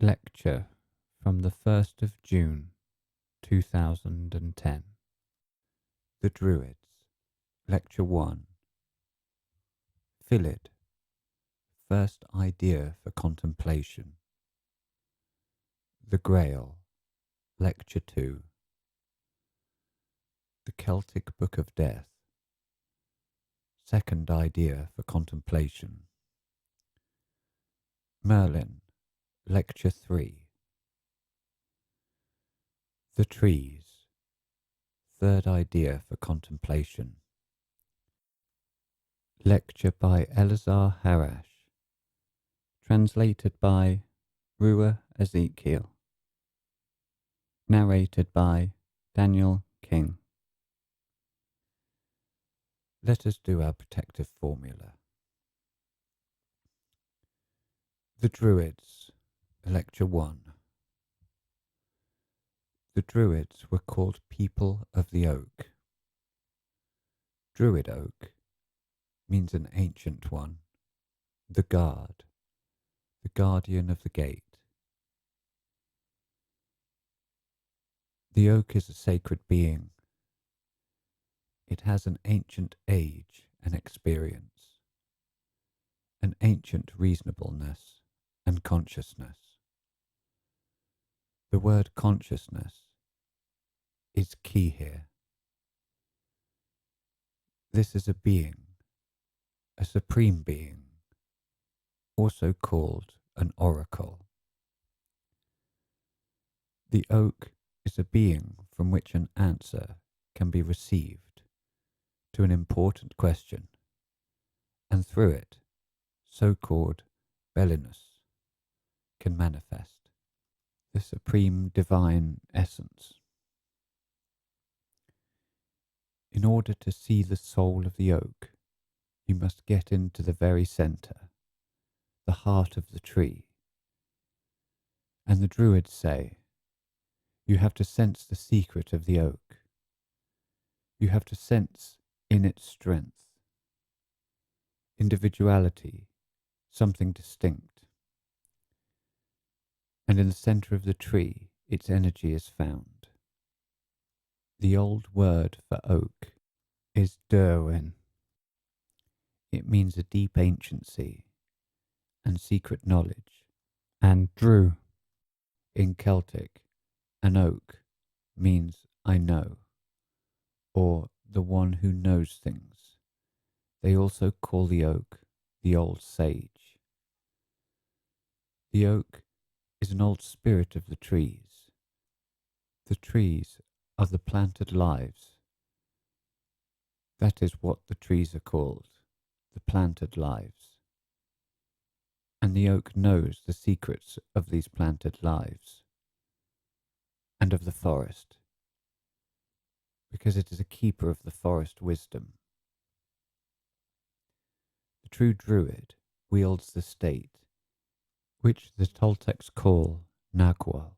Lecture from the 1st of June 2010. The Druids. Lecture 1. Philid. First idea for contemplation. The Grail. Lecture 2. The Celtic Book of Death. Second idea for contemplation. Merlin. Lecture 3. The Trees. Third idea for contemplation. Lecture by Eleazar Harash. Translated by Ruah Ezekiel. Narrated by Daniel King. Let us do our protective formula. The Druids. Lecture 1. The Druids were called people of the oak. Druid oak means an ancient one, the guard, the guardian of the gate. The oak is a sacred being. It has an ancient age and experience, an ancient reasonableness and consciousness. The word consciousness is key here. This is a being, a supreme being, also called an oracle. The oak is a being from which an answer can be received to an important question, and through it, so-called belliness can manifest. The supreme divine essence. In order to see the soul of the oak, you must get into the very centre, the heart of the tree. And the Druids say, you have to sense the secret of the oak. You have to sense in its strength, individuality, something distinct. And in the centre of the tree, its energy is found. The old word for oak is Derwin. It means a deep anciency and secret knowledge. And Dru, in Celtic, an oak means I know, or the one who knows things. They also call the oak the old sage. The oak is an old spirit of the trees. The trees are the planted lives. That is what the trees are called, the planted lives. And the oak knows the secrets of these planted lives and of the forest, because it is a keeper of the forest wisdom. The true Druid wields the state, which the Toltecs call Nagual.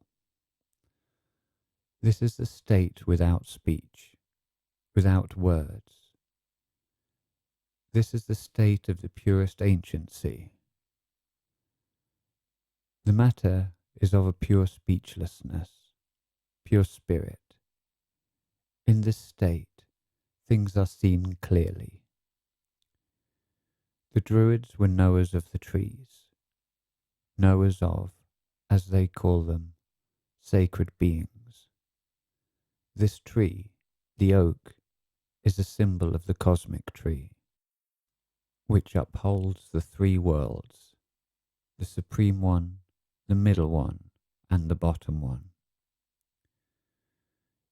This is the state without speech, without words. This is the state of the purest anciency. The matter is of a pure speechlessness, pure spirit. In this state, things are seen clearly. The Druids were knowers of the trees, knowers of, as they call them, sacred beings. This tree, the oak, is a symbol of the cosmic tree, which upholds the three worlds, the supreme one, the middle one, and the bottom one.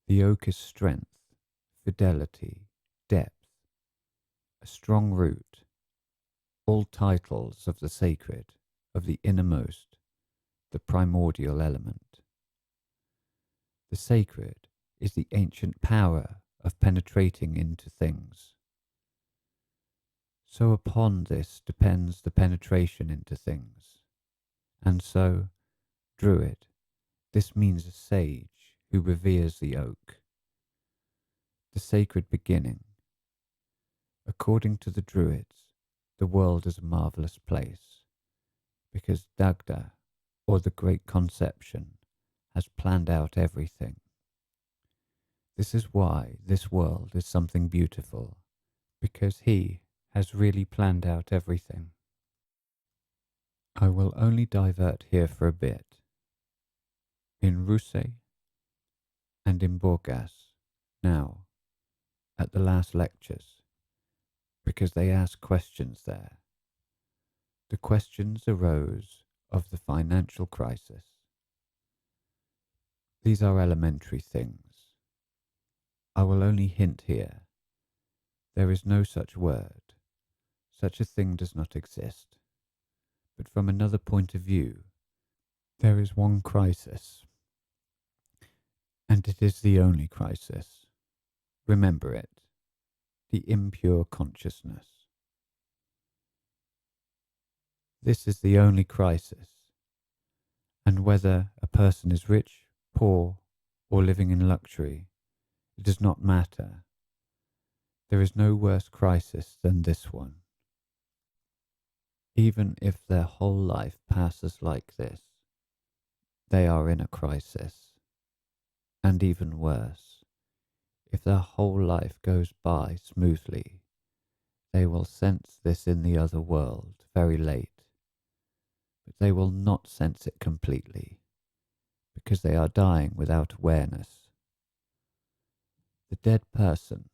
The oak is strength, fidelity, depth, a strong root, all titles of the sacred, of the innermost, the primordial element. The sacred is the ancient power of penetrating into things. So upon this depends the penetration into things. And so, Druid, this means a sage who reveres the oak, the sacred beginning. According to the Druids, the world is a marvellous place, because Dagda, or the Great Conception has planned out everything. This is why this world is something beautiful, because he has really planned out everything. I will only divert here for a bit. In Russe and in Burgas, now, at the last lectures, because they asked questions there. The questions arose of the financial crisis. These are elementary things. I will only hint here. There is no such word. Such a thing does not exist. But from another point of view, there is one crisis. And it is the only crisis. Remember it. The impure consciousness. This is the only crisis. And whether a person is rich, poor, or living in luxury, it does not matter. There is no worse crisis than this one. Even if their whole life passes like this, they are in a crisis. And even worse, if their whole life goes by smoothly, they will sense this in the other world very late, but they will not sense it completely, because they are dying without awareness. The dead person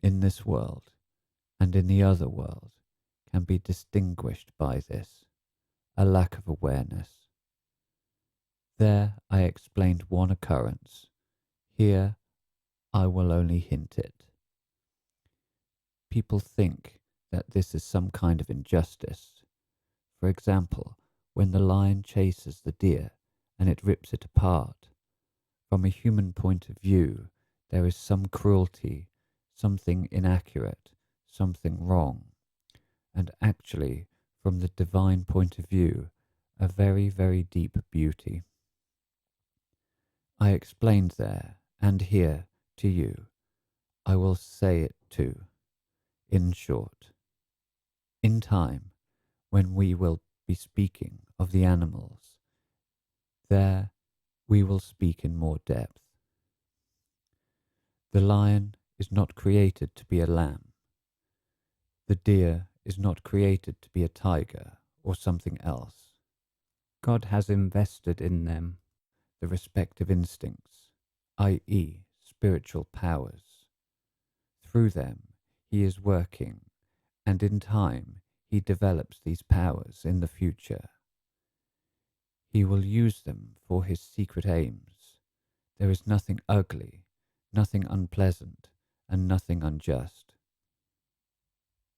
in this world and in the other world can be distinguished by this, a lack of awareness. There I explained one occurrence. Here I will only hint it. People think that this is some kind of injustice. For example, when the lion chases the deer and it rips it apart. From a human point of view, there is some cruelty, something inaccurate, something wrong. And actually, from the divine point of view, a very, very deep beauty. I explained there and here to you. I will say it too. In short, in time, when we will be speaking of the animals, there we will speak in more depth. The lion is not created to be a lamb. The deer is not created to be a tiger or something else. God has invested in them the respective instincts, i.e., spiritual powers. Through them, he is working, and in time, he develops these powers in the future. He will use them for his secret aims. There is nothing ugly, nothing unpleasant, and nothing unjust.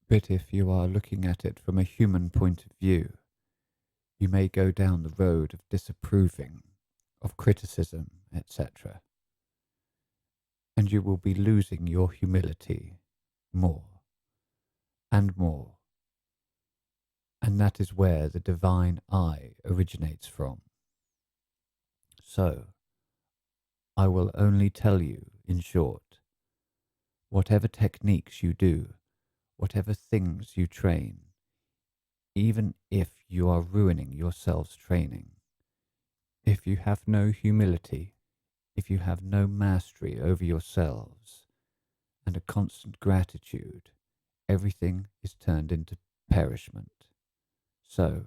But if you are looking at it from a human point of view, you may go down the road of disapproving, of criticism, etc. And you will be losing your humility more and more. And that is where the divine I originates from. So, I will only tell you, in short, whatever techniques you do, whatever things you train, even if you are ruining yourselves training, if you have no humility, if you have no mastery over yourselves, and a constant gratitude, everything is turned into perishment. So,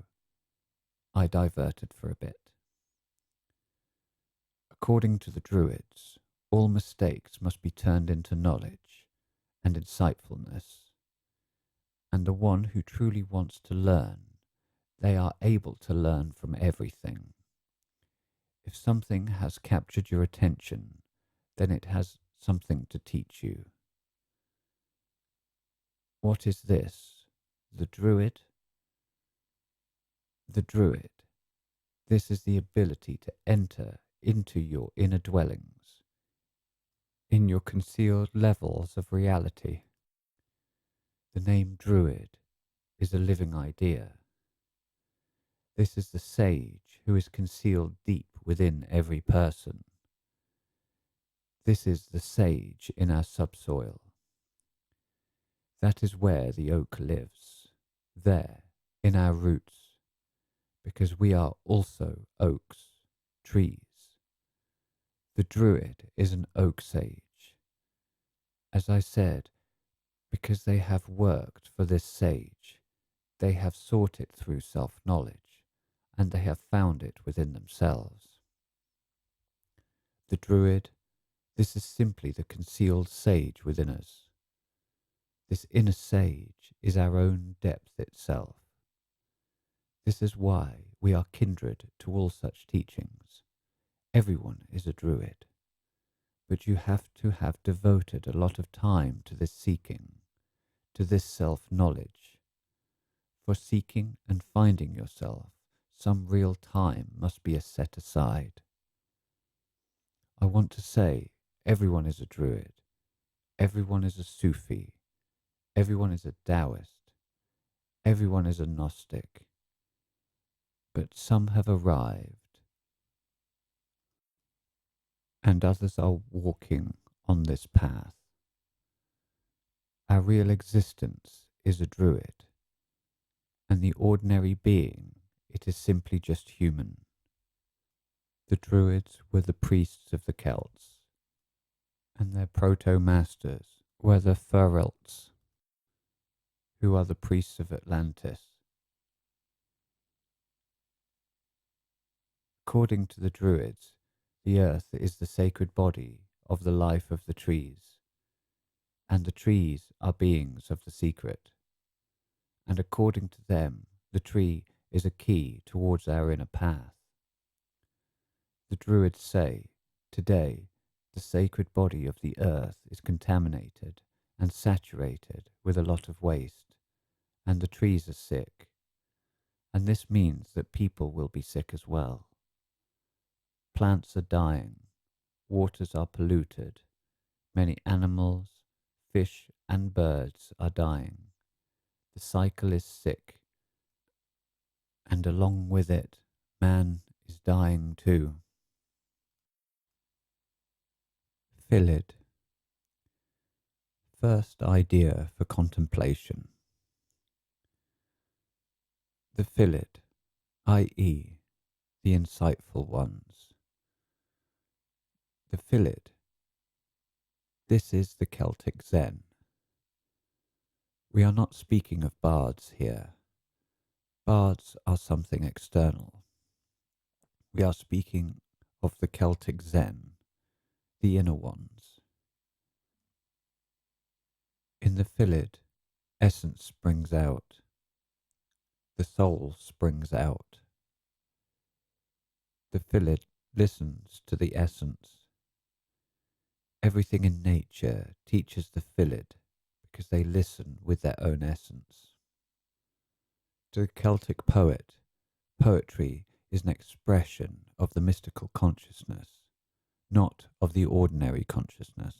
I diverted for a bit. According to the Druids, all mistakes must be turned into knowledge and insightfulness. And the one who truly wants to learn, they are able to learn from everything. If something has captured your attention, then it has something to teach you. What is this? The Druid? The Druid. This is the ability to enter into your inner dwellings, in your concealed levels of reality. The name Druid is a living idea. This is the sage who is concealed deep within every person. This is the sage in our subsoil. That is where the oak lives, there, in our roots, because we are also oaks, trees. The Druid is an oak sage. As I said, because they have worked for this sage, they have sought it through self-knowledge, and they have found it within themselves. The Druid, this is simply the concealed sage within us. This inner sage is our own depth itself. This is why we are kindred to all such teachings. Everyone is a Druid, but you have to have devoted a lot of time to this seeking, to this self-knowledge. For seeking and finding yourself, some real time must be set aside. I want to say everyone is a Druid, everyone is a Sufi, everyone is a Taoist, everyone is a Gnostic, but some have arrived and others are walking on this path. Our real existence is a Druid, and the ordinary being, it is simply just human. The Druids were the priests of the Celts, and their proto-masters were the Ferelts, who are the priests of Atlantis. According to the Druids, the earth is the sacred body of the life of the trees, and the trees are beings of the secret. And according to them, the tree is a key towards our inner path. The Druids say, today, the sacred body of the earth is contaminated and saturated with a lot of waste, and the trees are sick. And this means that people will be sick as well. Plants are dying, waters are polluted, many animals, fish and birds are dying. The cycle is sick, and along with it, man is dying too. Philid. First idea for contemplation. The Philid, i.e., the insightful ones. The Philid. This is the Celtic Zen. We are not speaking of bards here. Bards are something external. We are speaking of the Celtic Zen, the inner ones. In the Philid, essence springs out. The soul springs out. The Philid listens to the essence. Everything in nature teaches the Philid because they listen with their own essence. To the Celtic poet, poetry is an expression of the mystical consciousness, not of the ordinary consciousness.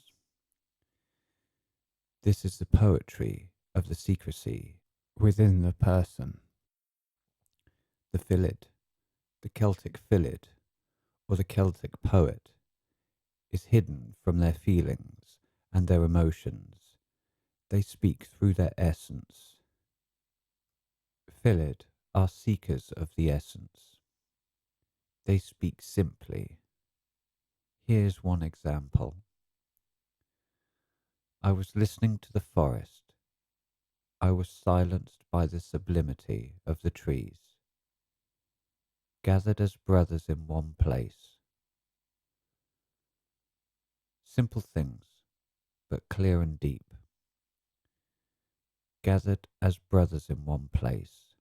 This is the poetry of the secrecy within the person. The Philid, the Celtic Philid, or the Celtic poet, is hidden from their feelings and their emotions. They speak through their essence. Philid are seekers of the essence. They speak simply. Here's one example. I was listening to the forest. I was silenced by the sublimity of the trees, gathered as brothers in one place. Simple things, but clear and deep. Gathered as brothers in one place.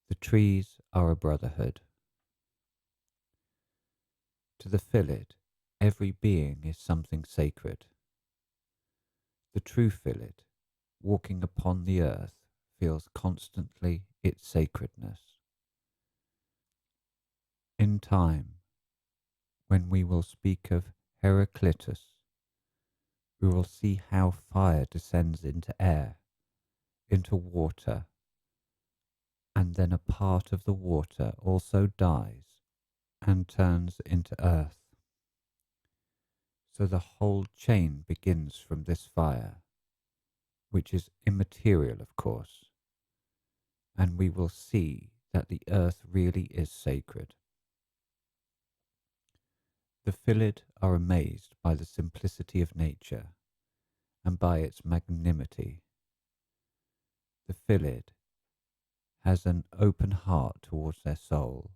The trees are a brotherhood. To the Philid, every being is something sacred. The true Philid, walking upon the earth, feels constantly its sacredness. In time, when we will speak of Heraclitus, we will see how fire descends into air, into water, and then a part of the water also dies and turns into earth. So the whole chain begins from this fire, which is immaterial, of course, and we will see that the earth really is sacred. The Philid are amazed by the simplicity of nature and by its magnanimity. The Philid has an open heart towards their soul.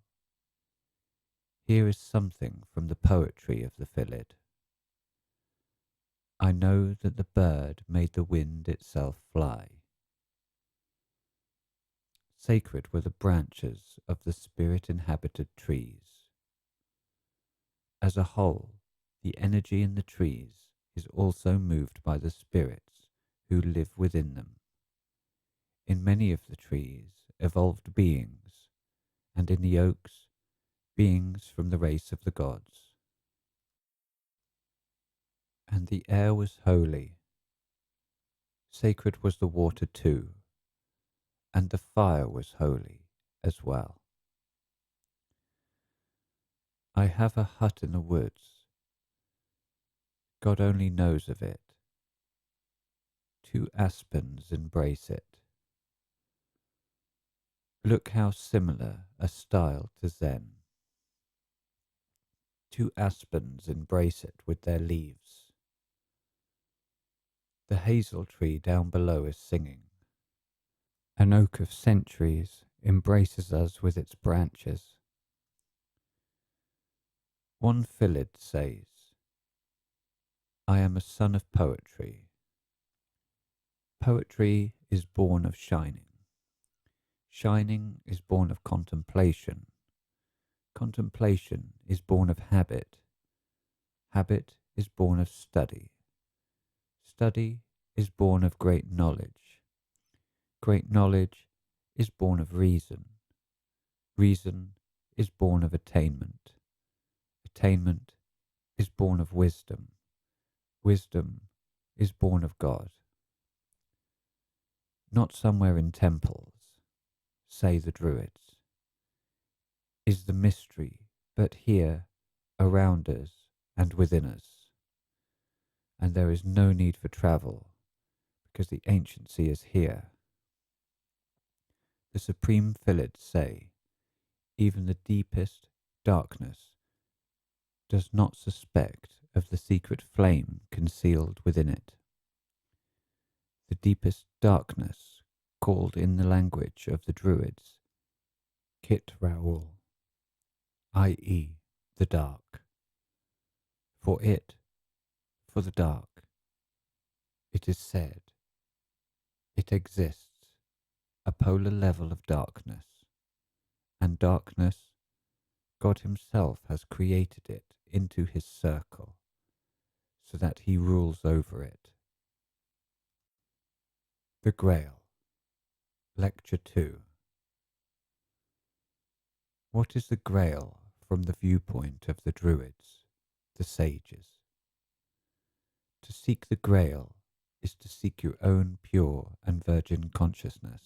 Here is something from the poetry of the Philid. I know that the bird made the wind itself fly. Sacred were the branches of the spirit-inhabited trees. As a whole, the energy in the trees is also moved by the spirits who live within them. In many of the trees evolved beings, and in the oaks, beings from the race of the gods. And the air was holy. Sacred was the water too, and the fire was holy as well. I have a hut in the woods. God only knows of it. 2 aspens embrace it. Look how similar a style to Zen. 2 aspens embrace it with their leaves. The hazel tree down below is singing. An oak of centuries embraces us with its branches. One Philid says, I am a son of poetry. Poetry is born of shining. Shining is born of contemplation. Contemplation is born of habit. Habit is born of study. Study is born of great knowledge. Great knowledge is born of reason. Reason is born of attainment. Attainment is born of wisdom. Wisdom is born of God. Not somewhere in temples, say the Druids, is the mystery, but here, around us and within us. And there is no need for travel, because the anciency is here. The supreme Philids say, even the deepest darkness does not suspect of the secret flame concealed within it. The deepest darkness, called in the language of the Druids, Kit Raul, i.e. the dark. For the dark, it is said, it exists, a polar level of darkness, and darkness, God himself has created it into his circle, so that he rules over it. The Grail, Lecture 2. What is the Grail from the viewpoint of the Druids, the sages? To seek the Grail is to seek your own pure and virgin consciousness.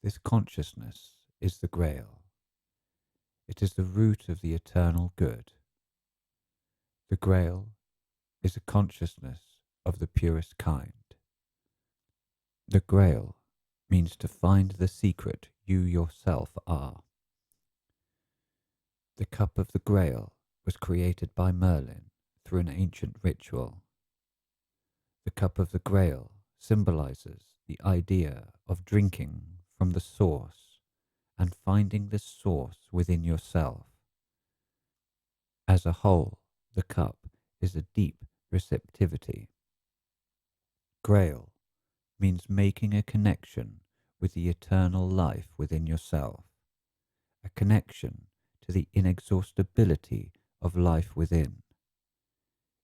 This consciousness is the Grail. It is the root of the eternal good. The Grail is a consciousness of the purest kind. The Grail means to find the secret you yourself are. The cup of the Grail was created by Merlin through an ancient ritual. The cup of the Grail symbolizes the idea of drinking from the source and finding the source within yourself. As a whole, the cup is a deep receptivity. Grail means making a connection with the eternal life within yourself, a connection to the inexhaustibility of life within.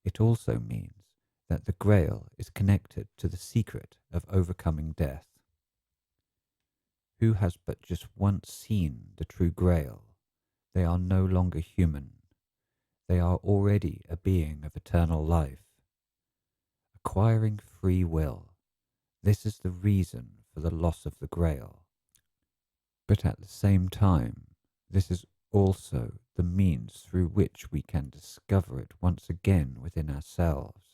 It also means that the Grail is connected to the secret of overcoming death. Who has but just once seen the true Grail? They are no longer human. They are already a being of eternal life. Acquiring free will. This is the reason for the loss of the Grail. But at the same time, this is also the means through which we can discover it once again within ourselves.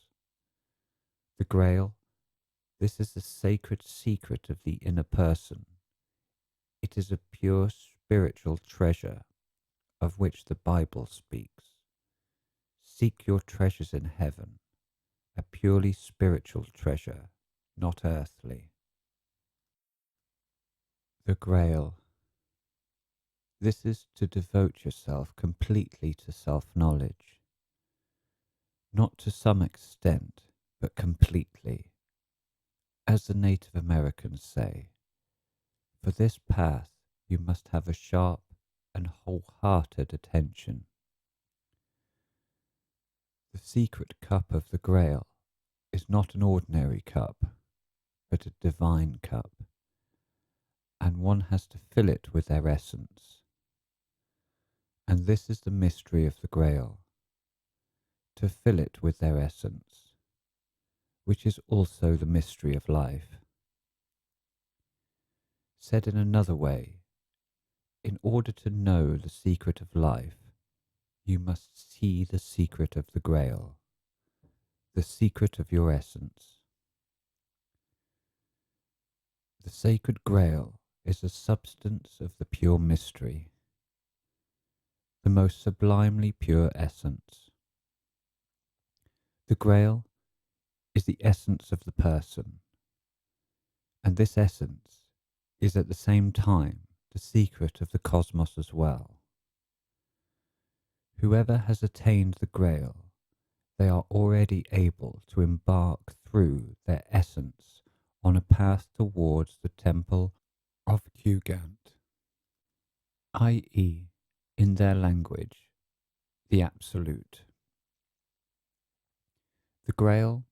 The Grail, this is the sacred secret of the inner person. It is a pure spiritual treasure of which the Bible speaks. Seek your treasures in heaven, a purely spiritual treasure, not earthly. The Grail. This is to devote yourself completely to self-knowledge. Not to some extent, but completely. As the Native Americans say, for this path you must have a sharp and wholehearted attention. The secret cup of the Grail is not an ordinary cup, but a divine cup, and one has to fill it with their essence. And this is the mystery of the Grail, to fill it with their essence, which is also the mystery of life. Said in another way, in order to know the secret of life, you must see the secret of the Grail, the secret of your essence. The sacred Grail is the substance of the pure mystery, the most sublimely pure essence. The Grail is the essence of the person, and this essence is at the same time the secret of the cosmos as well. Whoever has attained the Grail, they are already able to embark through their essence on a path towards the temple of Qgant, i.e., in their language, the Absolute. The Grail,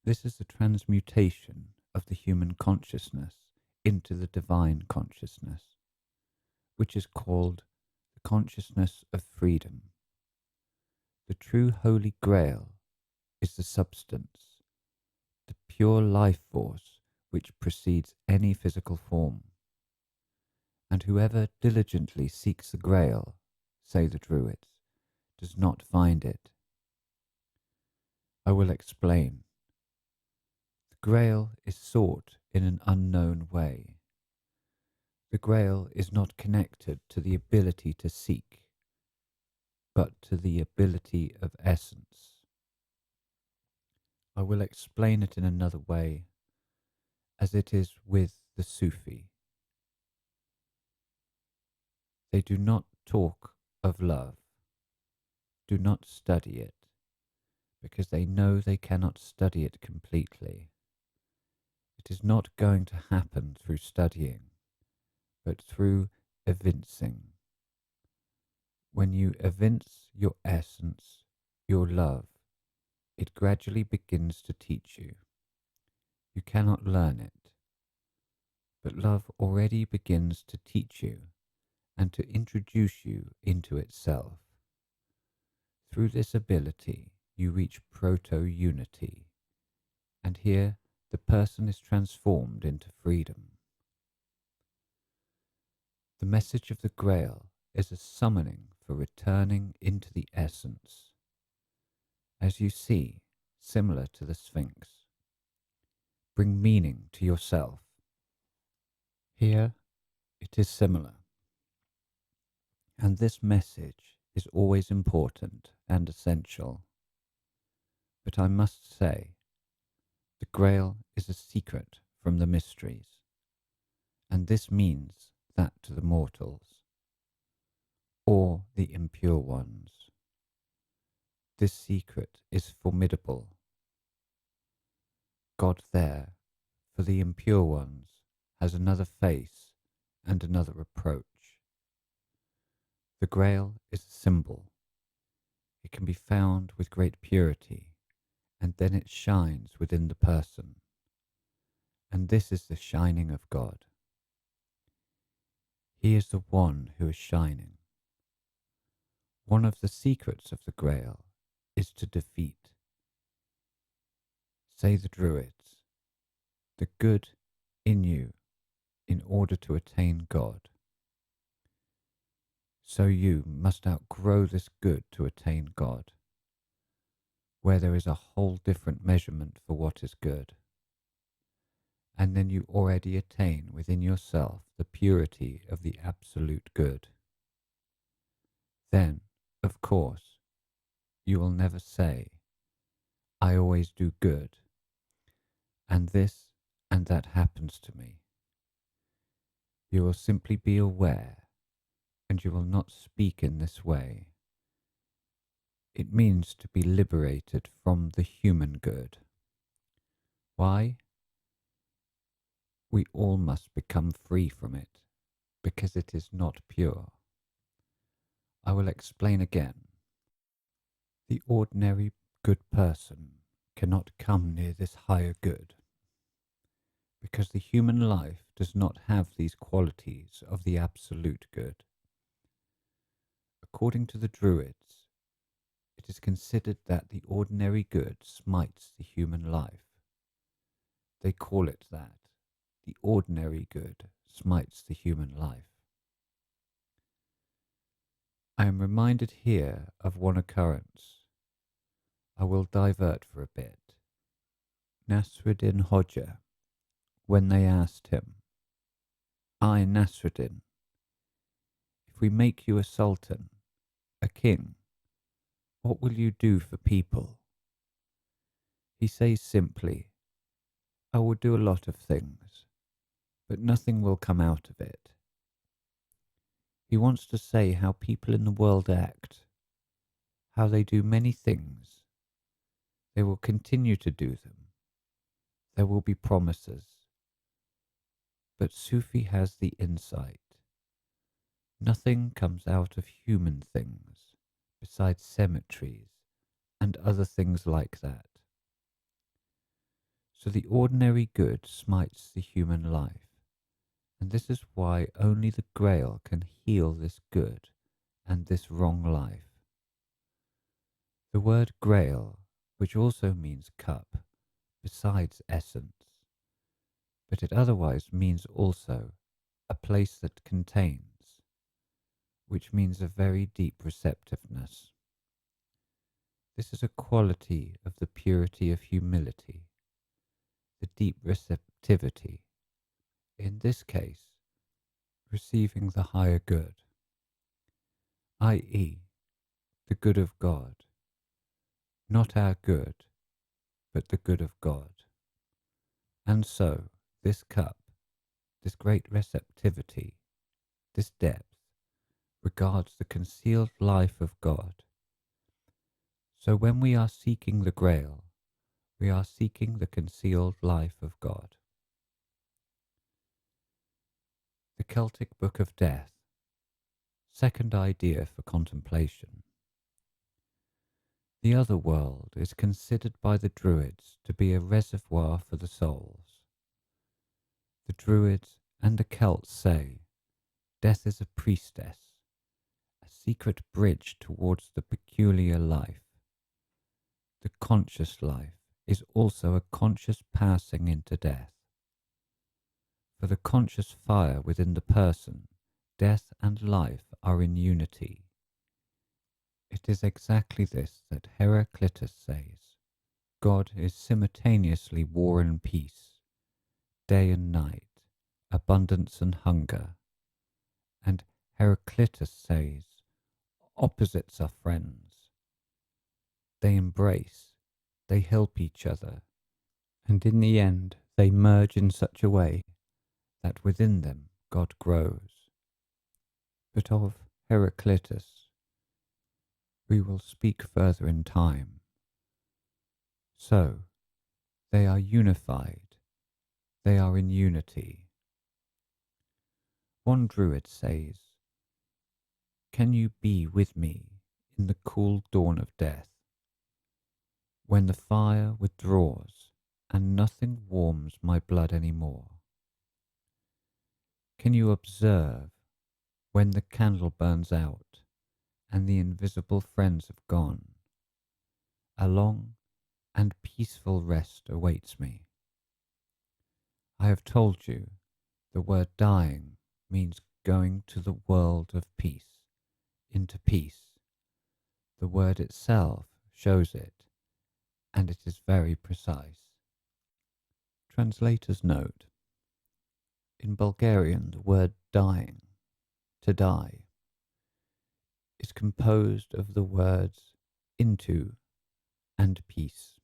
this is the transmutation of the human consciousness into the divine consciousness, which is called the consciousness of freedom. The true Holy Grail is the substance, the pure life force which precedes any physical form. And whoever diligently seeks the Grail, say the Druids, does not find it. I will explain. The Grail is sought in an unknown way. The Grail is not connected to the ability to seek, but to the ability of essence. I will explain it in another way, as it is with the Sufi. They do not talk of love, do not study it, because they know they cannot study it completely. It is not going to happen through studying, but through evincing. When you evince your essence, your love, it gradually begins to teach you. You cannot learn it, but love already begins to teach you and to introduce you into itself. Through this ability, you reach proto-unity, and here the person is transformed into freedom. The message of the Grail is a summoning for returning into the essence. As you see, similar to the Sphinx. Bring meaning to yourself. Here it is similar. And this message is always important and essential. But I must say, the Grail is a secret from the mysteries, and this means that to the mortals, or the impure ones. This secret is formidable. God there, for the impure ones, has another face and another approach. The Grail is a symbol. It can be found with great purity, and then it shines within the person. And this is the shining of God. He is the one who is shining. One of the secrets of the Grail is to defeat, say the Druids, the good in you in order to attain God. So you must outgrow this good to attain God, where there is a whole different measurement for what is good. and then you already attain within yourself the purity of the absolute good. Then, of course, you will never say, I always do good, and this and that happens to me. You will simply be aware, and you will not speak in this way. It means to be liberated from the human good. Why? We all must become free from it, because it is not pure. I will explain again. The ordinary good person cannot come near this higher good, because the human life does not have these qualities of the absolute good. According to the Druids, it is considered that the ordinary good smites the human life. They call it that. The ordinary good smites the human life. I am reminded here of one occurrence. I will divert for a bit. Nasruddin Hoja, when they asked him, I, Nasruddin, if we make you a sultan, a king, what will you do for people? He says simply, I will do a lot of things, but nothing will come out of it. He wants to say how people in the world act, how they do many things. They will continue to do them. There will be promises. But Sufi has the insight. Nothing comes out of human things besides cemeteries and other things like that. So the ordinary good smites the human life, and this is why only the Grail can heal this good and this wrong life. The word Grail, which also means cup, besides essence, but it otherwise means also a place that contains, which means a very deep receptiveness. This is a quality of the purity of humility, the deep receptivity, in this case, receiving the higher good, i.e., the good of God, not our good, but the good of God. And so, this cup, this great receptivity, this depth, regards the concealed life of God. So when we are seeking the Grail, we are seeking the concealed life of God. The Celtic Book of Death. Second idea for contemplation. The other world is considered by the Druids to be a reservoir for the souls. The Druids and the Celts say death is a priestess, a secret bridge towards the peculiar life. The conscious life is also a conscious passing into death. For the conscious fire within the person, death and life are in unity. It is exactly this that Heraclitus says. God is simultaneously war and peace, day and night, abundance and hunger. And Heraclitus says, opposites are friends. They embrace, they help each other, and in the end they merge in such a way that within them God grows. But of Heraclitus we will speak further in time. So, they are unified, they are in unity. One Druid says, can you be with me in the cool dawn of death, when the fire withdraws and nothing warms my blood any more? Can you observe when the candle burns out and the invisible friends have gone? A long and peaceful rest awaits me. I have told you the word dying means going to the world of peace, into peace. The word itself shows it, and it is very precise. Translator's note. In Bulgarian, the word dying, to die, is composed of the words into and peace.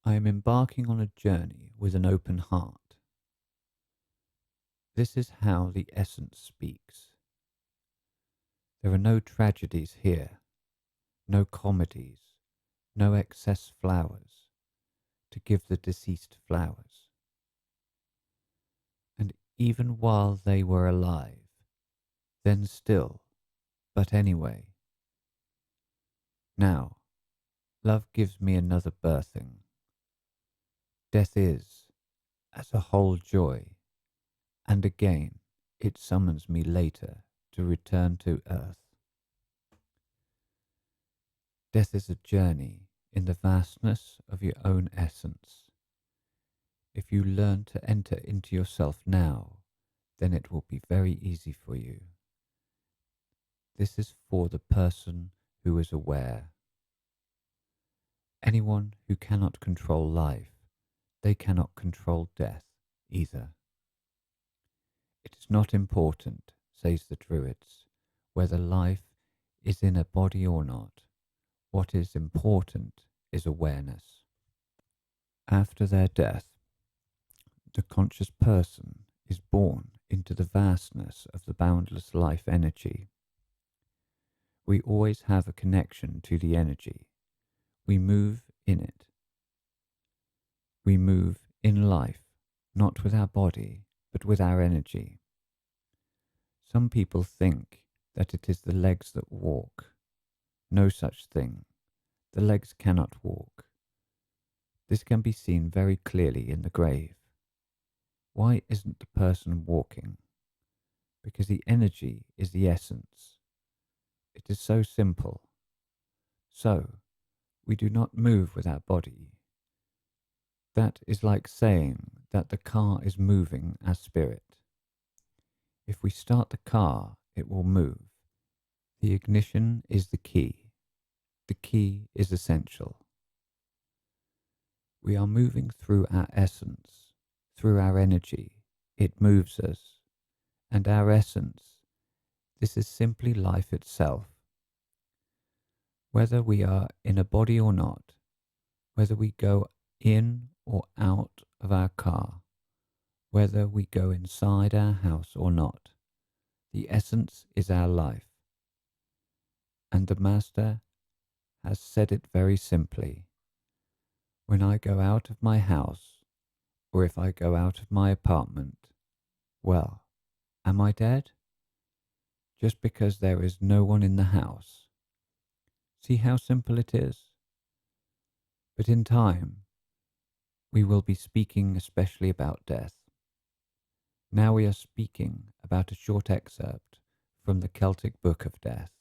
I am embarking on a journey with an open heart. This is how the essence speaks. There are no tragedies here, no comedies, no excess flowers to give the deceased flowers. And even while they were alive, then still, but anyway. Now, love gives me another birthing. Death is, as a whole joy, and again it summons me later to return to earth. Death is a journey in the vastness of your own essence. If you learn to enter into yourself now, then it will be very easy for you. This is for the person who is aware. Anyone who cannot control life, they cannot control death either. It is not important, says the Druids, whether life is in a body or not. What is important is awareness. After their death, the conscious person is born into the vastness of the boundless life energy. We always have a connection to the energy. We move in it. We move in life, not with our body, but with our energy. Some people think that it is the legs that walk. No such thing. The legs cannot walk. This can be seen very clearly in the grave. Why isn't the person walking? Because the energy is the essence. It is so simple. So, we do not move with our body. That is like saying that the car is moving as spirit. If we start the car, it will move. The ignition is the key. The key is essential. We are moving through our essence, through our energy. It moves us. And our essence, this is simply life itself. Whether we are in a body or not, whether we go in or out of our car, whether we go inside our house or not, the essence is our life. And the Master has said it very simply. When I go out of my house, or if I go out of my apartment, well, am I dead? Just because there is no one in the house. See how simple it is? But in time, we will be speaking especially about death. Now we are speaking about a short excerpt from the Celtic Book of Death.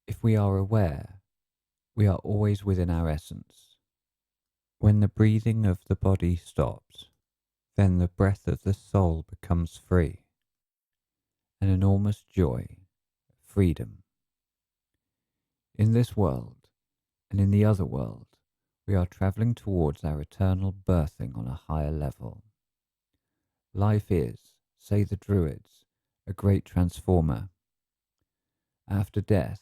If we are aware, we are always within our essence. When the breathing of the body stops, then the breath of the soul becomes free. An enormous joy, freedom. In this world, and in the other world, we are travelling towards our eternal birthing on a higher level. Life is, say the Druids, a great transformer. After death,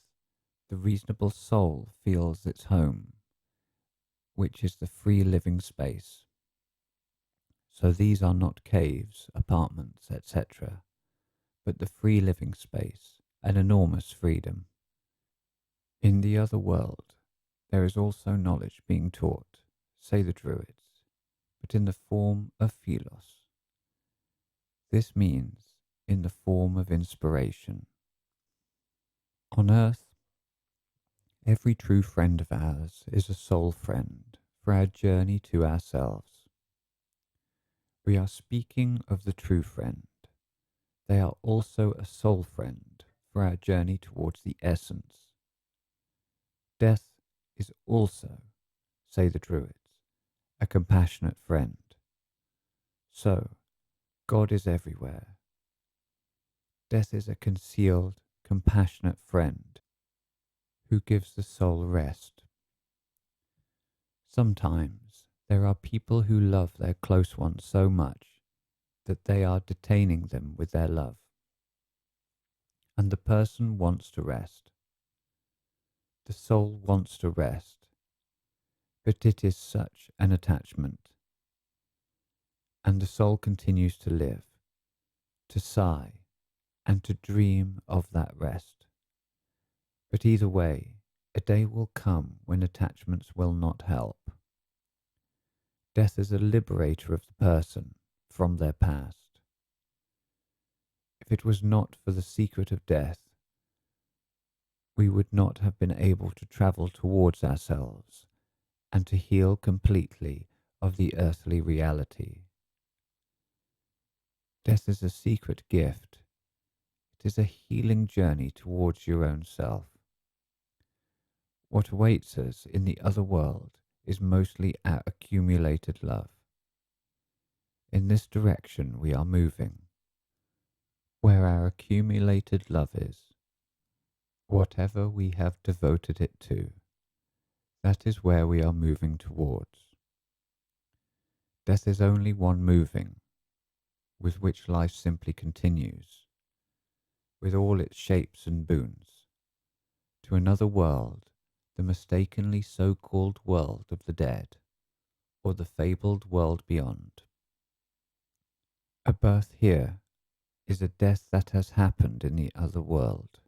the reasonable soul feels its home, which is the free living space. So these are not caves, apartments, etc., but the free living space, an enormous freedom. In the other world, there is also knowledge being taught, say the Druids, but in the form of philos. This means in the form of inspiration. On earth, every true friend of ours is a soul friend for our journey to ourselves. We are speaking of the true friend. They are also a soul friend for our journey towards the essence. Death is also, say the Druids, a compassionate friend. So, God is everywhere. Death is a concealed, compassionate friend who gives the soul rest. Sometimes There are people who love their close ones so much that they are detaining them with their love, and the person wants to rest. The soul wants to rest, but it is such an attachment, and the soul continues to live, to sigh, and to dream of that rest. But either way, a day will come when attachments will not help. Death is a liberator of the person from their past. If it was not for the secret of death, we would not have been able to travel towards ourselves and to heal completely of the earthly reality. Death is a secret gift. It is a healing journey towards your own self. What awaits us in the other world is mostly our accumulated love. In this direction we are moving. Where our accumulated love is, whatever we have devoted it to, that is where we are moving towards. Death is only one moving, with which life simply continues, with all its shapes and boons, to another world, the mistakenly so-called world of the dead, or the fabled world beyond. A birth here is a death that has happened in the other world,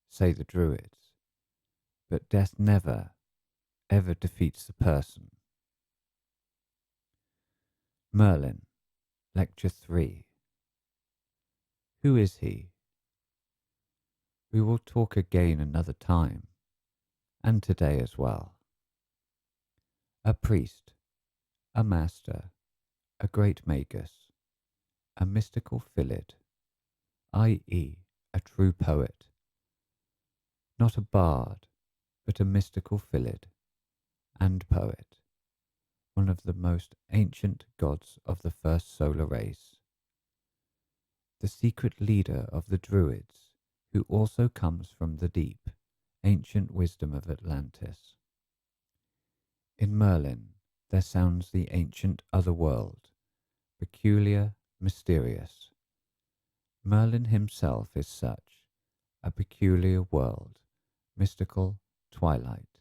say the Druids, but death never, ever defeats the person. Merlin, Lecture 3. Who is he? We will talk again another time, and today as well. A priest, a master, a great magus, a mystical philid, i.e. a true poet. Not a bard, but a mystical philid and poet, one of the most ancient gods of the first solar race. The secret leader of the Druids, who also comes from the deep, ancient wisdom of Atlantis. In Merlin there sounds the ancient other world, peculiar, mysterious. Merlin himself is such, a peculiar world, mystical, twilight.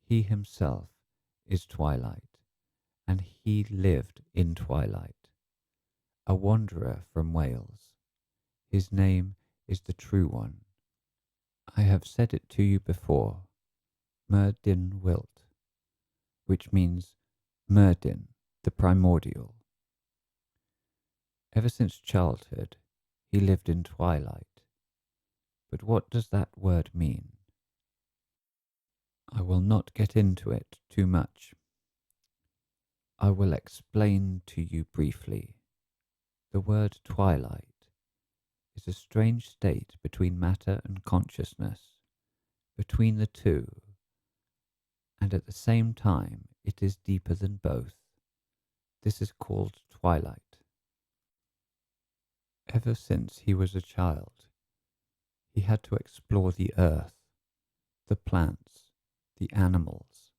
He himself is twilight, and he lived in twilight. A wanderer from Wales. His name is the True One. I have said it to you before, Merdin Wilt, which means Merdin, the primordial. Ever since childhood, he lived in twilight. But what does that word mean? I will not get into it too much. I will explain to you briefly. The word twilight is a strange state between matter and consciousness, between the two, and at the same time it is deeper than both. This is called twilight. Ever since he was a child, he had to explore the earth, the plants, the animals.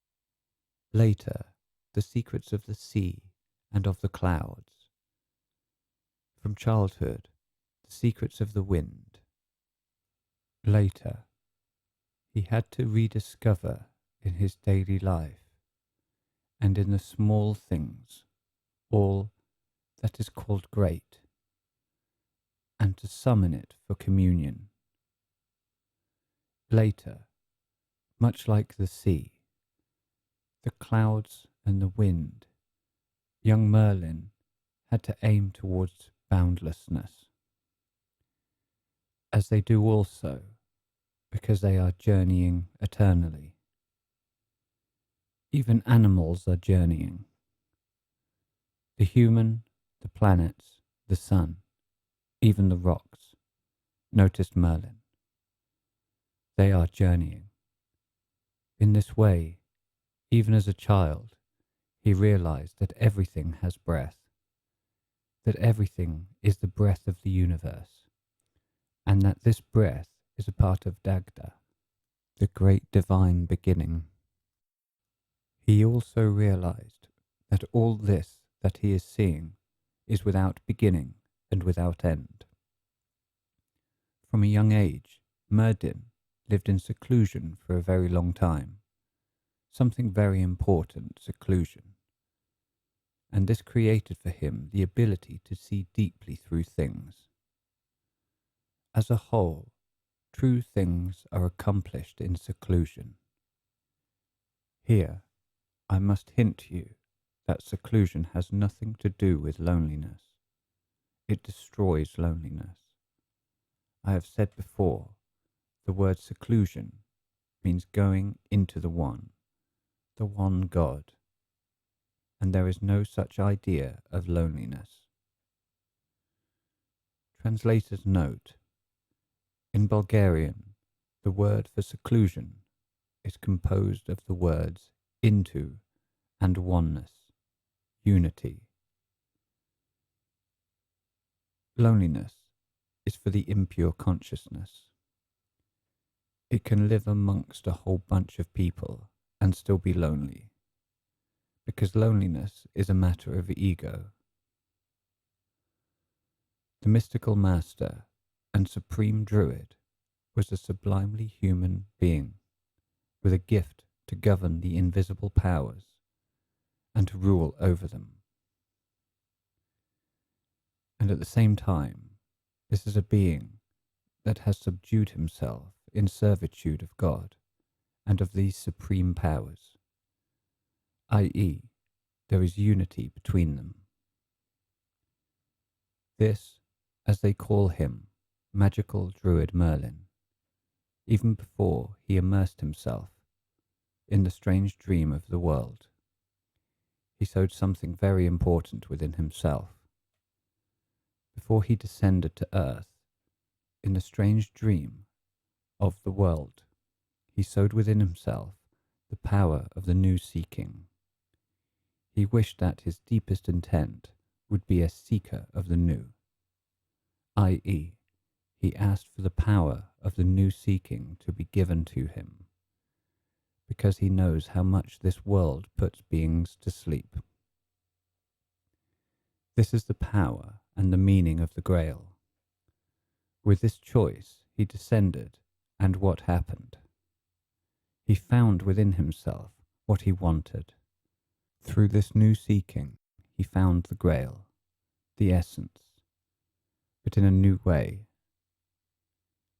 Later, the secrets of the sea and of the clouds. From childhood, the secrets of the wind. Later, he had to rediscover in his daily life and in the small things all that is called great, and to summon it for communion. Later, much like the sea, the clouds and the wind, young Merlin had to aim towards boundlessness, as they do also, because they are journeying eternally. Even animals are journeying. The human, the planets, the sun, even the rocks, noticed Merlin. They are journeying. In this way, even as a child, he realized that everything has breath, that everything is the breath of the universe, and that this breath is a part of Dagda, the great divine beginning. He also realized that all this that he is seeing is without beginning and without end. From a young age, Merlin lived in seclusion for a very long time, something very important, seclusion, and this created for him the ability to see deeply through things. As a whole, true things are accomplished in seclusion. Here, I must hint to you that seclusion has nothing to do with loneliness. It destroys loneliness. I have said before, the word seclusion means going into the one God, and there is no such idea of loneliness. Translator's note: in Bulgarian, the word for seclusion is composed of the words into and oneness, unity. Loneliness is for the impure consciousness. It can live amongst a whole bunch of people and still be lonely, because loneliness is a matter of ego. The mystical master and supreme druid was a sublimely human being with a gift to govern the invisible powers and to rule over them. And at the same time, this is a being that has subdued himself in servitude of God and of these supreme powers, i.e., there is unity between them. This, as they call him, magical druid Merlin, even before he immersed himself in the strange dream of the world, he sowed something very important within himself. Before he descended to earth, in the strange dream of the world, he sowed within himself the power of the new seeking. He wished that his deepest intent would be a seeker of the new, i.e., he asked for the power of the new seeking to be given to him, because he knows how much this world puts beings to sleep. This is the power and the meaning of the Grail. With this choice, he descended, and what happened? He found within himself what he wanted. Through this new seeking, he found the Grail, the essence, but in a new way.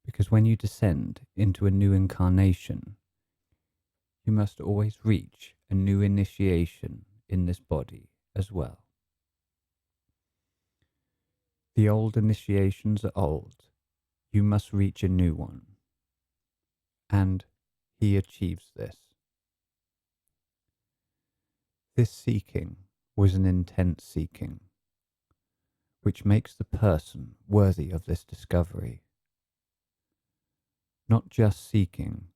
Because when you descend into a new incarnation, you must always reach a new initiation in this body as well. The old initiations are old. You must reach a new one. And he achieves this. This seeking was an intense seeking, which makes the person worthy of this discovery. Not just seeking,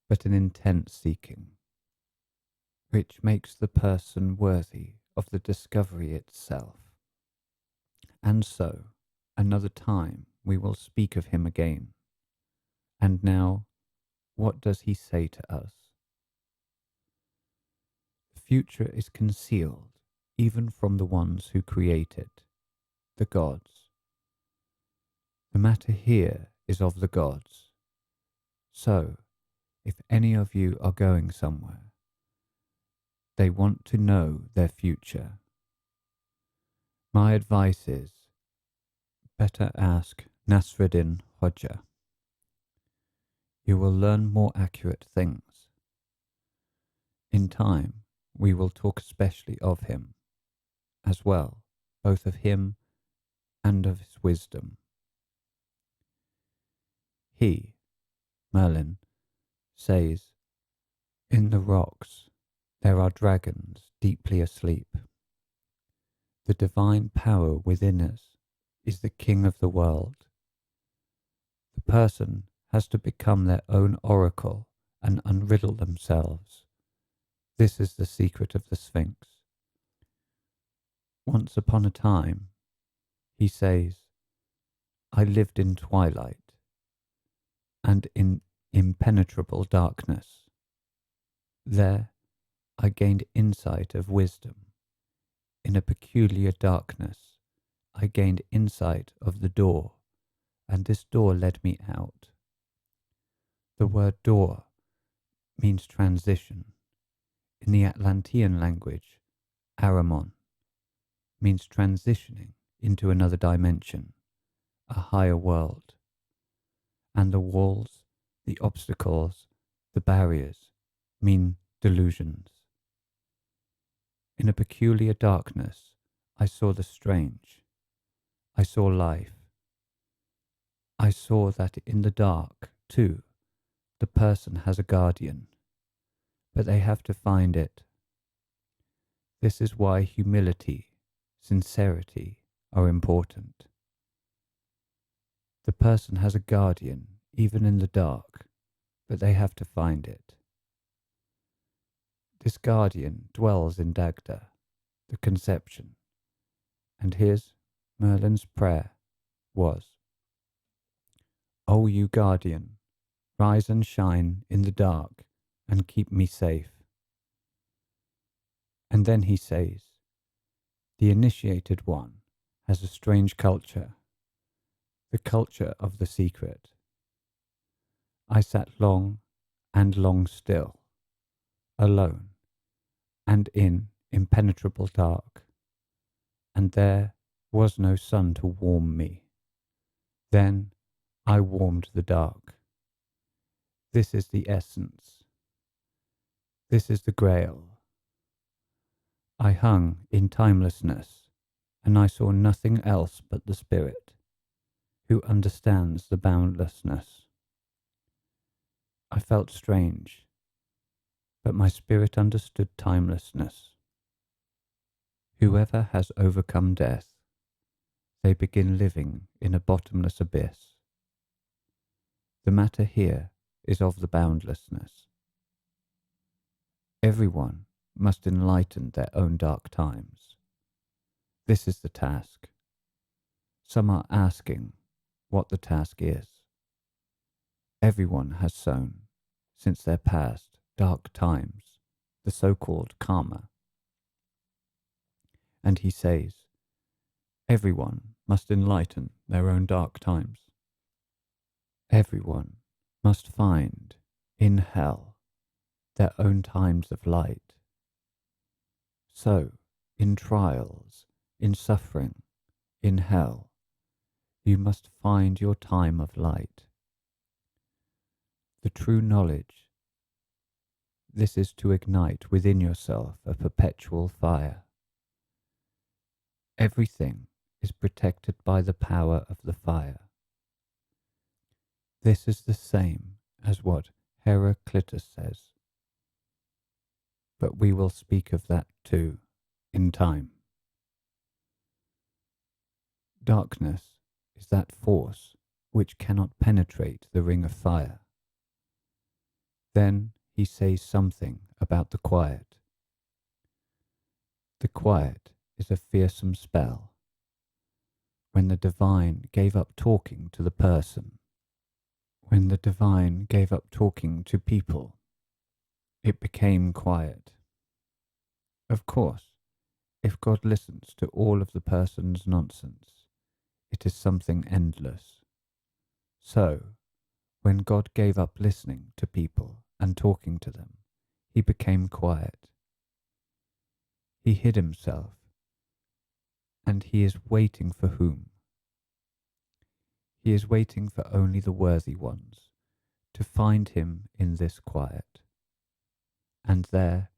but an intense seeking, which makes the person worthy of the discovery itself. And so, another time we will speak of him again. And now, what does he say to us? The future is concealed even from the ones who create it, the gods. The matter here is of the gods. So, if any of you are going somewhere, they want to know their future. My advice is, better ask Nasruddin Hoxha. You will learn more accurate things. In time, we will talk especially of him, as well, both of him and of his wisdom. He, Merlin, says, in the rocks there are dragons deeply asleep. The divine power within us is the king of the world. The person has to become their own oracle and unriddle themselves. This is the secret of the Sphinx. Once upon a time, he says, I lived in twilight and in impenetrable darkness. There I gained insight of wisdom in a peculiar darkness, I gained insight of the door, and this door led me out. The word door means transition. In the Atlantean language, Aramon means transitioning into another dimension, a higher world. And the walls, the obstacles, the barriers mean delusions. In a peculiar darkness, I saw the strange. I saw life. I saw that in the dark, too, the person has a guardian, but they have to find it. This is why humility, sincerity are important. The person has a guardian, even in the dark, but they have to find it. This guardian dwells in Dagda, the conception, and his, Merlin's prayer, was, "O you guardian, rise and shine in the dark and keep me safe." And then he says, the initiated one has a strange culture, the culture of the secret. I sat long and long still, alone, and in impenetrable dark, and there was no sun to warm me. Then I warmed the dark. This is the essence. This is the Grail. I hung in timelessness, and I saw nothing else but the Spirit, who understands the boundlessness. I felt strange, but my spirit understood timelessness. Whoever has overcome death, they begin living in a bottomless abyss. The matter here is of the boundlessness. Everyone must enlighten their own dark times. This is the task. Some are asking what the task is. Everyone has sown, since their past, dark times, the so-called karma. And he says, everyone must enlighten their own dark times. Everyone must find, in hell, their own times of light. So, in trials, in suffering, in hell, you must find your time of light. The true knowledge, this is to ignite within yourself a perpetual fire. Everything is protected by the power of the fire. This is the same as what Heraclitus says. But we will speak of that too, in time. Darkness is that force which cannot penetrate the ring of fire. Then he says something about the quiet. The quiet is a fearsome spell. When the divine gave up talking to the person, when the divine gave up talking to people, it became quiet. Of course, if God listens to all of the person's nonsense, it is something endless. So, when God gave up listening to people and talking to them, he became quiet. He hid himself, and he is waiting for whom? He is waiting for only the worthy ones to find him in this quiet. And there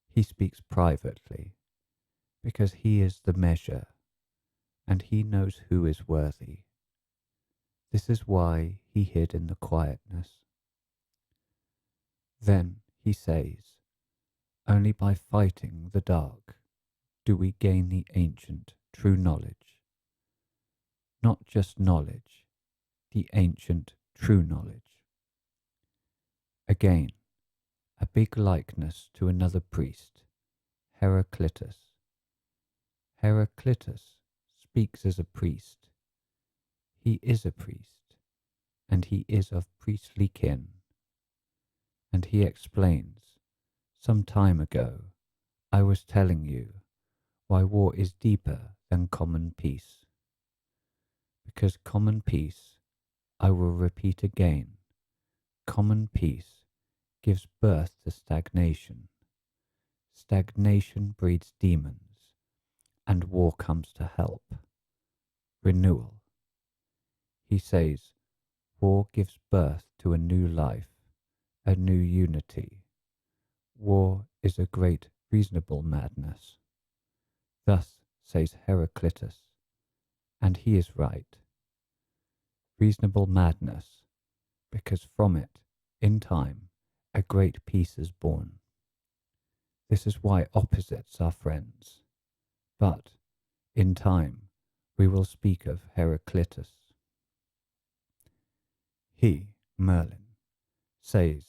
he speaks privately, because he is the measure, and he knows who is worthy. This is why he hid in the quietness. Then he says, only by fighting the dark do we gain the ancient true knowledge. Not just knowledge, the ancient true knowledge. Again, a big likeness to another priest, Heraclitus. Heraclitus speaks as a priest. He is a priest, and he is of priestly kin. And he explains, some time ago, I was telling you, why war is deeper than common peace. Because common peace, I will repeat again, common peace gives birth to stagnation. Stagnation breeds demons, and war comes to help. Renewal. He says, war gives birth to a new life, a new unity. War is a great reasonable madness. Thus says Heraclitus, and he is right. Reasonable madness, because from it, in time, a great peace is born. This is why opposites are friends. But, in time, we will speak of Heraclitus. He, Merlin, says,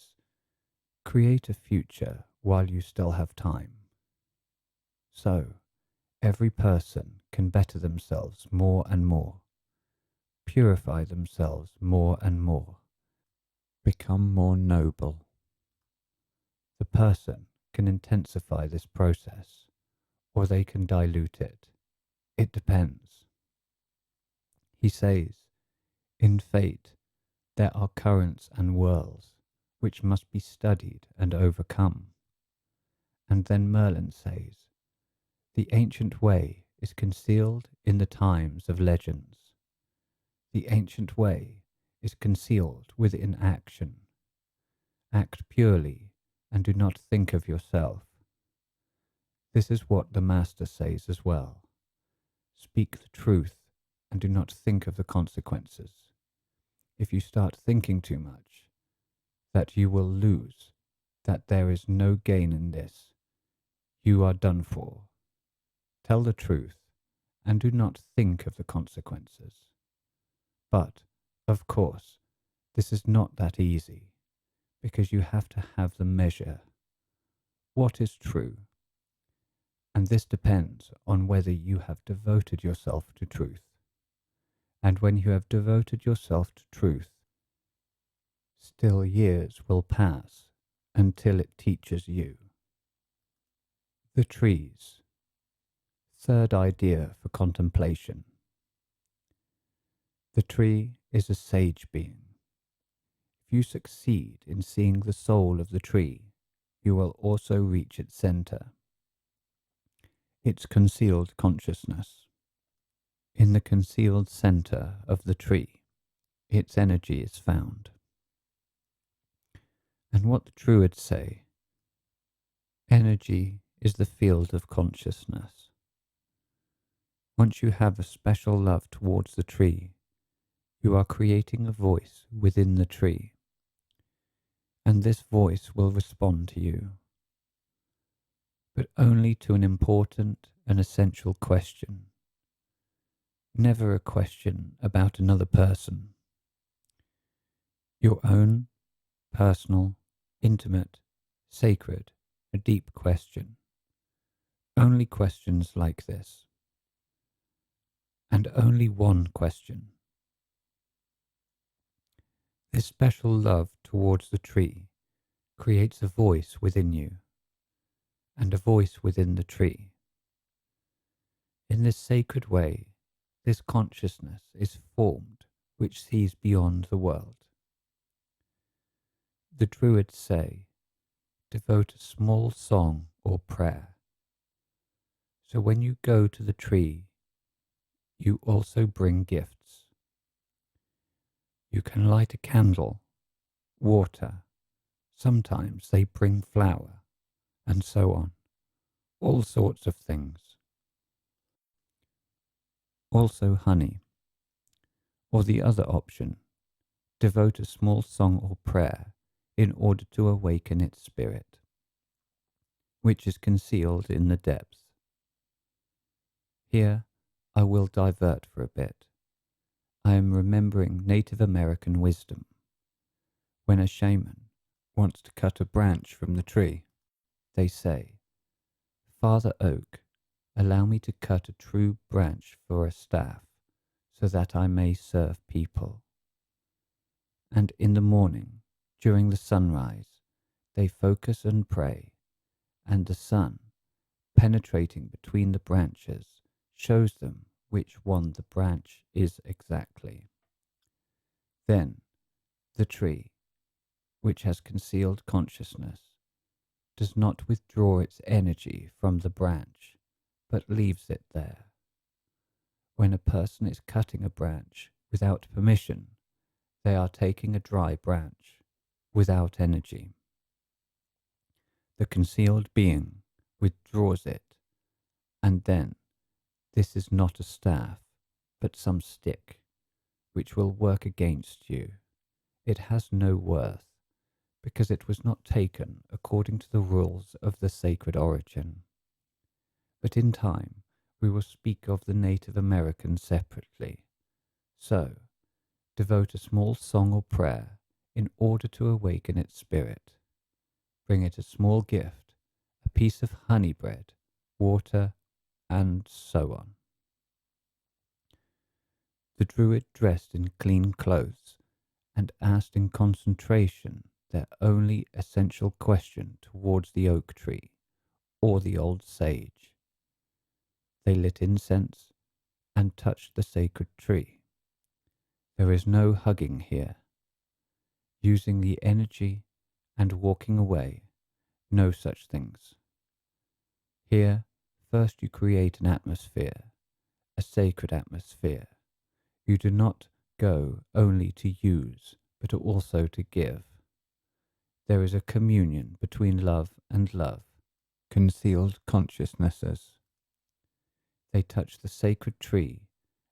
create a future while you still have time. So, every person can better themselves more and more, purify themselves more and more, become more noble. The person can intensify this process, or they can dilute it. It depends. He says, in fate, there are currents and whirls which must be studied and overcome. And then Merlin says, the ancient way is concealed in the times of legends. The ancient way is concealed within action. Act purely and do not think of yourself. This is what the Master says as well. Speak the truth and do not think of the consequences. If you start thinking too much, that you will lose, that there is no gain in this, you are done for. Tell the truth and do not think of the consequences. But, of course, this is not that easy, because you have to have the measure. What is true? And this depends on whether you have devoted yourself to truth. And when you have devoted yourself to truth, still years will pass until it teaches you. The trees. Third idea for contemplation. The tree is a sage being. If you succeed in seeing the soul of the tree, you will also reach its center, its concealed consciousness. In the concealed center of the tree, its energy is found. And what the Druids say, energy is the field of consciousness. Once you have a special love towards the tree, you are creating a voice within the tree, and this voice will respond to you, but only to an important and essential question, never a question about another person. Your own, personal, intimate, sacred, a deep question. Only questions like this. And only one question. This special love towards the tree creates a voice within you, and a voice within the tree. In this sacred way, this consciousness is formed which sees beyond the world. The Druids say, devote a small song or prayer. So when you go to the tree, you also bring gifts. You can light a candle, water, sometimes they bring flour, and so on, all sorts of things. Also honey. Or the other option, devote a small song or prayer in order to awaken its spirit, which is concealed in the depths. Here I will divert for a bit. I am remembering Native American wisdom. When a shaman wants to cut a branch from the tree, they say, Father Oak, allow me to cut a true branch for a staff, so that I may serve people. And in the morning, during the sunrise, they focus and pray, and the sun, penetrating between the branches, shows them which one the branch is exactly. Then the tree, which has concealed consciousness, does not withdraw its energy from the branch, but leaves it there. When a person is cutting a branch without permission, they are taking a dry branch without energy. The concealed being withdraws it, and then this is not a staff, but some stick, which will work against you. It has no worth, because it was not taken according to the rules of the sacred origin. But in time we will speak of the Native American separately. So, devote a small song or prayer in order to awaken its spirit. Bring it a small gift, a piece of honey bread, water, and so on. The Druid dressed in clean clothes and asked in concentration their only essential question towards the oak tree or the old sage. They lit incense and touched the sacred tree. There is no hugging here. Using the energy and walking away, no such things. Here, first you create an atmosphere, a sacred atmosphere. You do not go only to use, but also to give. There is a communion between love and love, concealed consciousnesses. They touch the sacred tree,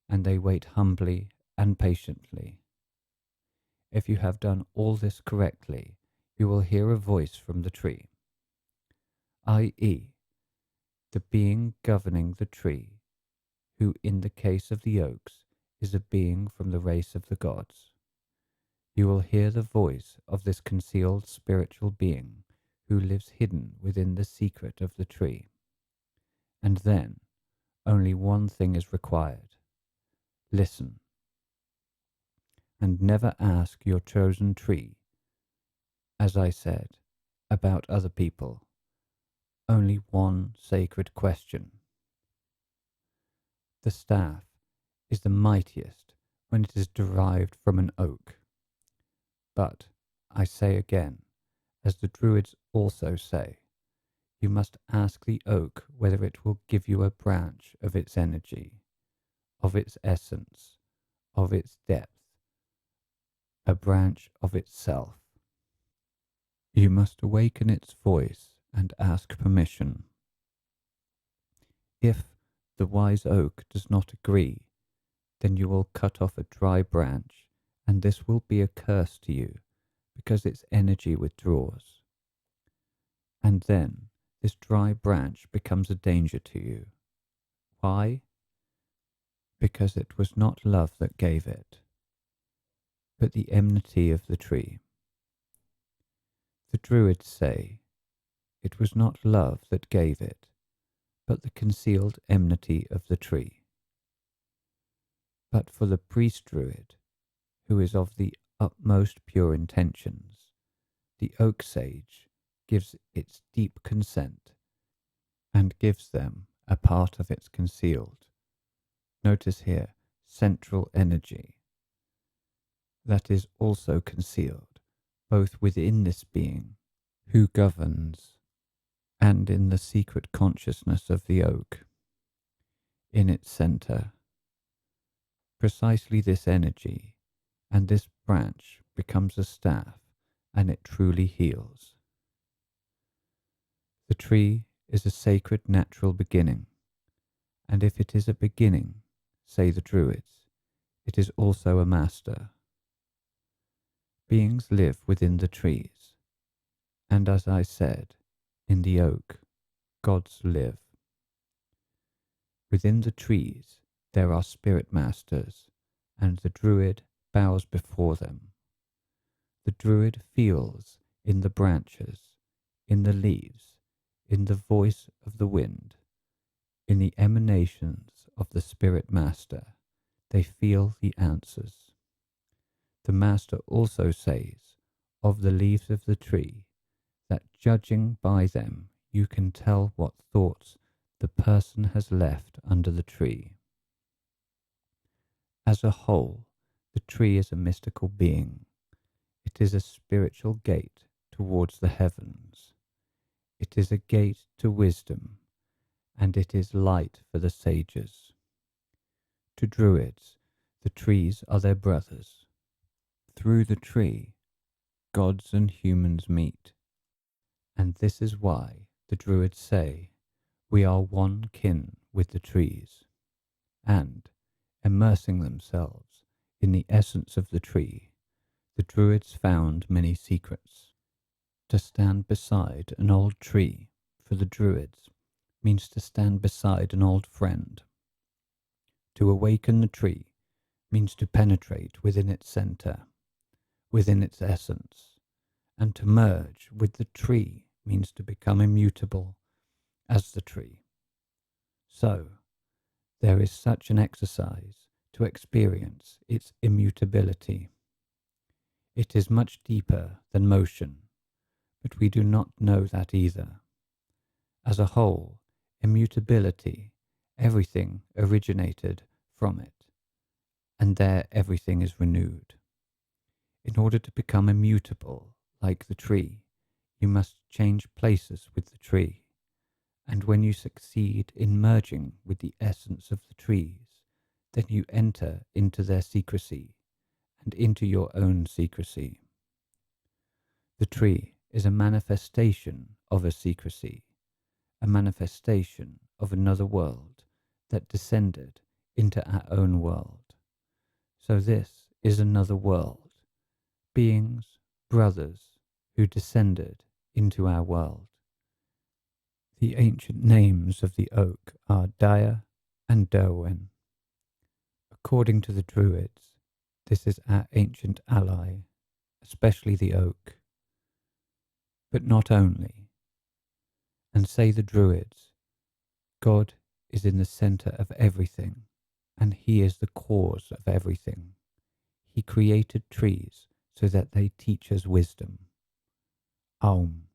and they wait humbly and patiently. If you have done all this correctly, you will hear a voice from the tree, i.e., the being governing the tree, who in the case of the oaks is a being from the race of the gods. You will hear the voice of this concealed spiritual being who lives hidden within the secret of the tree. And then only one thing is required. Listen. And never ask your chosen tree, as I said, about other people. Only one sacred question. The staff is the mightiest when it is derived from an oak. But, I say again, as the Druids also say, you must ask the oak whether it will give you a branch of its energy, of its essence, of its depth, a branch of itself. You must awaken its voice and ask permission. If the wise oak does not agree, then you will cut off a dry branch, and this will be a curse to you, because its energy withdraws. And then this dry branch becomes a danger to you. Why? Because it was not love that gave it, but the enmity of the tree. The Druids say, it was not love that gave it, but the concealed enmity of the tree. But for the priest Druid, who is of the utmost pure intentions, the oak sage gives its deep consent and gives them a part of its concealed. Notice here, central energy. That is also concealed, both within this being, who governs, and in the secret consciousness of the oak, in its centre. Precisely this energy, and this branch becomes a staff, and it truly heals. The tree is a sacred natural beginning, and if it is a beginning, say the Druids, it is also a master. Beings live within the trees, and as I said, in the oak, gods live. Within the trees there are spirit masters, and the Druid bows before them. The Druid feels in the branches, in the leaves, in the voice of the wind, in the emanations of the spirit master. They feel the answers. The master also says of the leaves of the tree that judging by them you can tell what thoughts the person has left under the tree. As a whole, the tree is a mystical being. It is a spiritual gate towards the heavens. It is a gate to wisdom, and it is light for the sages. To Druids, the trees are their brothers. Through the tree, gods and humans meet, and this is why the Druids say, "We are one kin with the trees," and, immersing themselves in the essence of the tree, the Druids found many secrets. To stand beside an old tree, for the Druids, means to stand beside an old friend. To awaken the tree means to penetrate within its centre, within its essence, and to merge with the tree means to become immutable as the tree. So, there is such an exercise to experience its immutability. It is much deeper than motion, but we do not know that either. As a whole, immutability, everything originated from it, and there everything is renewed. In order to become immutable, like the tree, you must change places with the tree, and when you succeed in merging with the essence of the trees, then you enter into their secrecy, and into your own secrecy. The tree is a manifestation of a secrecy, a manifestation of another world that descended into our own world. So this is another world, beings, brothers, who descended into our world. The ancient names of the oak are Daya and Derwen. According to the Druids, this is our ancient ally, especially the oak. But not only. And say the Druids, God is in the centre of everything, and he is the cause of everything. He created trees so that they teach us wisdom. Aum.